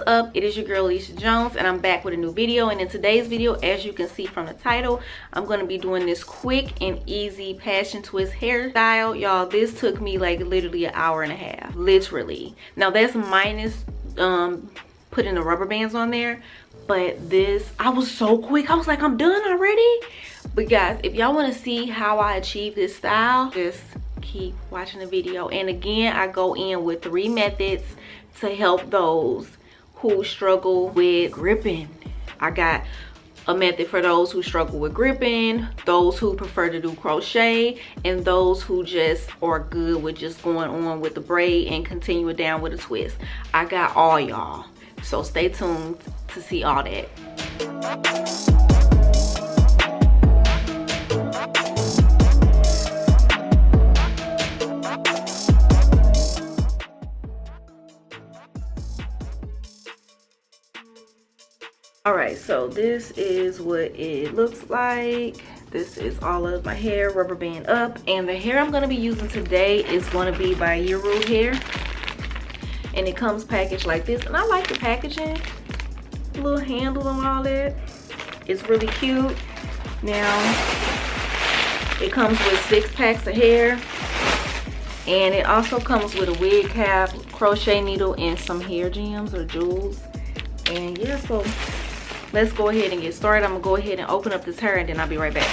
up? It is your girl Alicia Jones, and I'm back with a new video. And in today's video, as you can see from the title, I'm going to be doing this quick and easy passion twist hairstyle. Y'all, this took me like literally an hour and a half, literally. Now that's minus putting the rubber bands on there, but this, I was so quick. I was like, I'm done already. But guys, if y'all want to see how I achieve this style, just keep watching the video. And again, I go in with 3 methods to help those who struggle with gripping. I got a method for those who struggle with gripping, those who prefer to do crochet, and those who just are good with just going on with the braid and continue it down with a twist. I got all y'all, so stay tuned to see all that. Alright, so this is what it looks like. This is all of my hair, rubber band up. And the hair I'm going to be using today is going to be by Yeru Hair. And it comes packaged like this. And I like the packaging. Little handle and all that. It's really cute. Now, it comes with 6 packs of hair. And it also comes with a wig cap, crochet needle, and some hair gems or jewels. And yeah, so let's go ahead and get started. I'm gonna go ahead and open up this hair and then I'll be right back.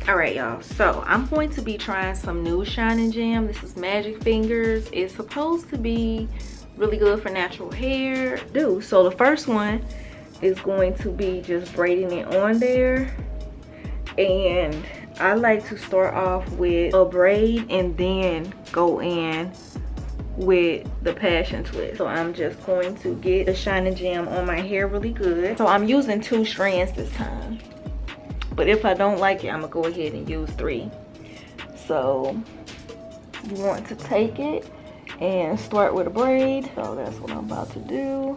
All right, y'all, so I'm going to be trying some new shining gem. This is Magic Fingers. It's supposed to be really good for natural hair. So the first one is going to be just braiding it on there. And I like to start off with a braid and then go in with the passion twist. So I'm just going to get the shining gem on my hair really good. So I'm using 2 strands this time, but if I don't like it, I'm gonna go ahead and use 3. So you want to take it and start with a braid. So that's what I'm about to do.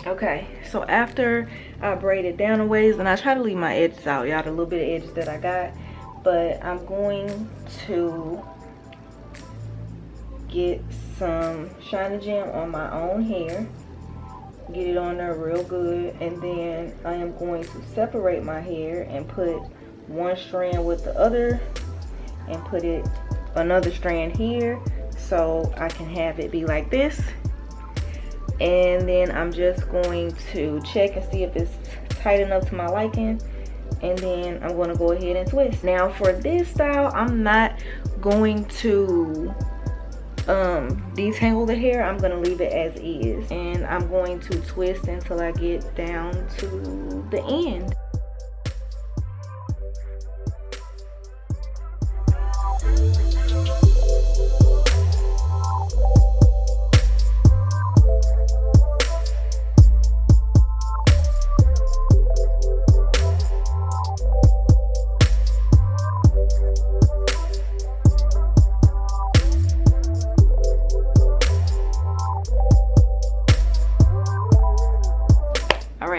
Okay, so after I braid it down a ways, and I try to leave my edges out, y'all, the little bit of edges that I got, but I'm going to get some shiny gem on my own hair, get it on there real good, and then I am going to separate my hair and put one strand with the other and put it another strand here so I can have it be like this. And then I'm just going to check and see if it's tight enough to my liking, and then I'm going to go ahead and twist. Now for this style, I'm not going to detangle the hair. I'm going to leave it as is, and I'm going to twist until I get down to the end.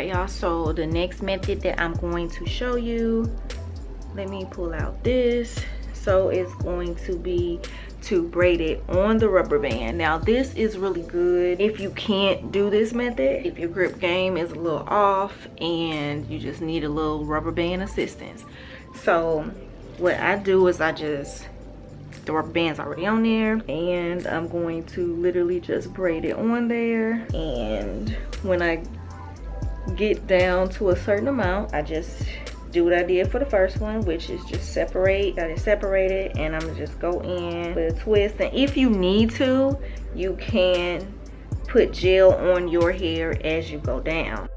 Y'all, so the next method that I'm going to show you, let me pull out this. So it's going to be to braid it on the rubber band. Now this is really good if you can't do this method, if your grip game is a little off and you just need a little rubber band assistance. So what I do is the rubber band's already on there, and I'm going to literally just braid it on there. And when I get down to a certain amount, I just do what I did for the first one, which is just separate. Got it separated, and I'm gonna just go in with a twist. And if you need to, you can put gel on your hair as you go down.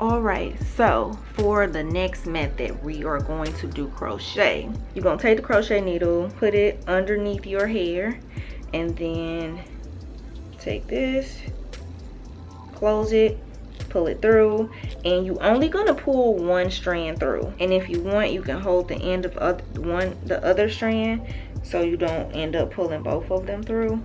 All right, so for the next method, we are going to do crochet. You're gonna take the crochet needle, put it underneath your hair, and then take this, close it, pull it through, and you only gonna pull 1 strand through. And if you want, you can hold the end of the other strand so you don't end up pulling both of them through.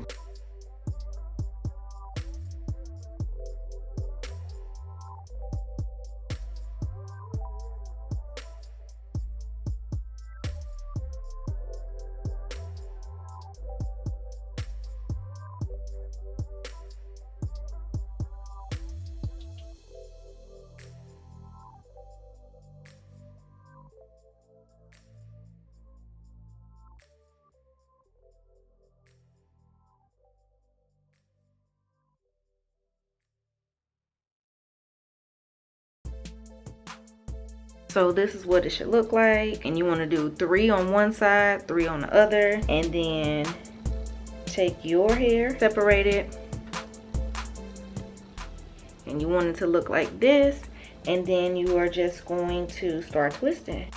So this is what it should look like, and you want to do 3 on one side, 3 on the other, and then take your hair, separate it, and you want it to look like this, and then you are just going to start twisting.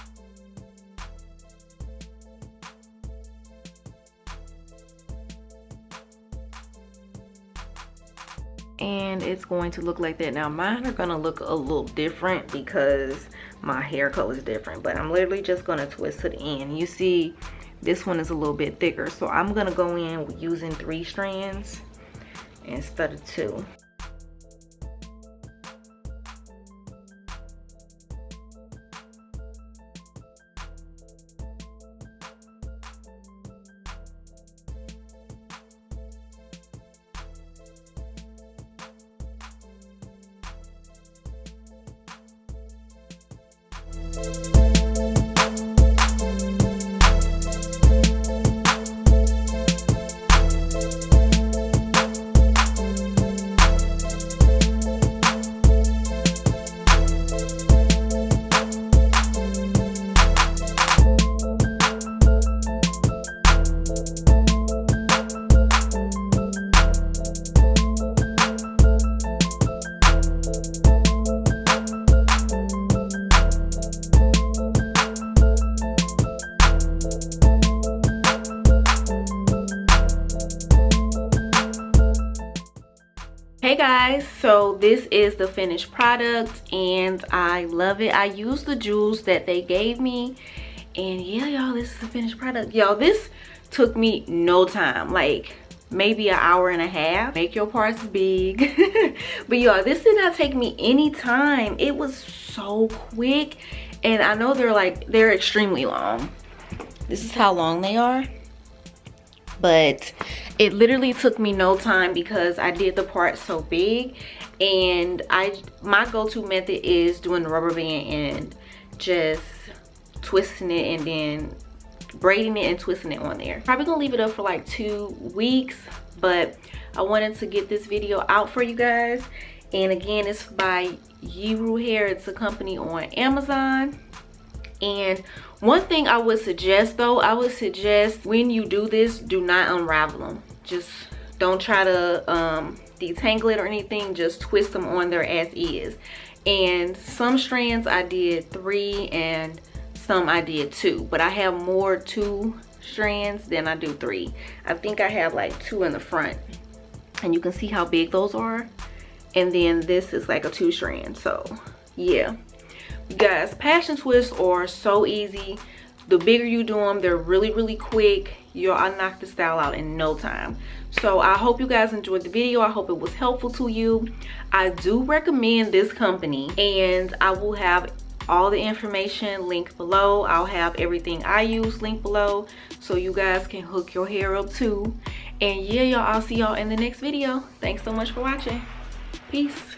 And it's going to look like that. Now mine are gonna look a little different because my hair color is different, but I'm literally just gonna twist to the end. You see this one is a little bit thicker, so I'm gonna go in using 3 strands instead of 2. Hey guys, so this is the finished product and I love it. I used the jewels that they gave me, and yeah y'all, this is the finished product. Y'all, this took me no time, like maybe an hour and a half. Make your parts big. But y'all, this did not take me any time. It was so quick, and I know they're extremely long. This is how long they are, but it literally took me no time because I did the part so big. And my go-to method is doing the rubber band and just twisting it and then braiding it and twisting it on there. Probably gonna leave it up for like 2 weeks, but I wanted to get this video out for you guys. And again, it's by Yiru Hair. It's a company on Amazon. And one thing I would suggest though, I would suggest when you do this, do not unravel them. Just don't try to detangle it or anything. Just twist them on there as is. And some strands I did 3 and some I did 2, but I have more 2 strands than I do 3. I think I have like 2 in the front, and you can see how big those are. And then this is like a 2 strand. So yeah, you guys, passion twists are so easy. The bigger you do them, they're really quick. I knocked the style out in no time. So I hope you guys enjoyed the video. I hope it was helpful to you. I do recommend this company, and I will have all the information linked below. I'll have everything I use linked below, so you guys can hook your hair up too. And yeah y'all, I'll see y'all in the next video. Thanks so much for watching. Peace.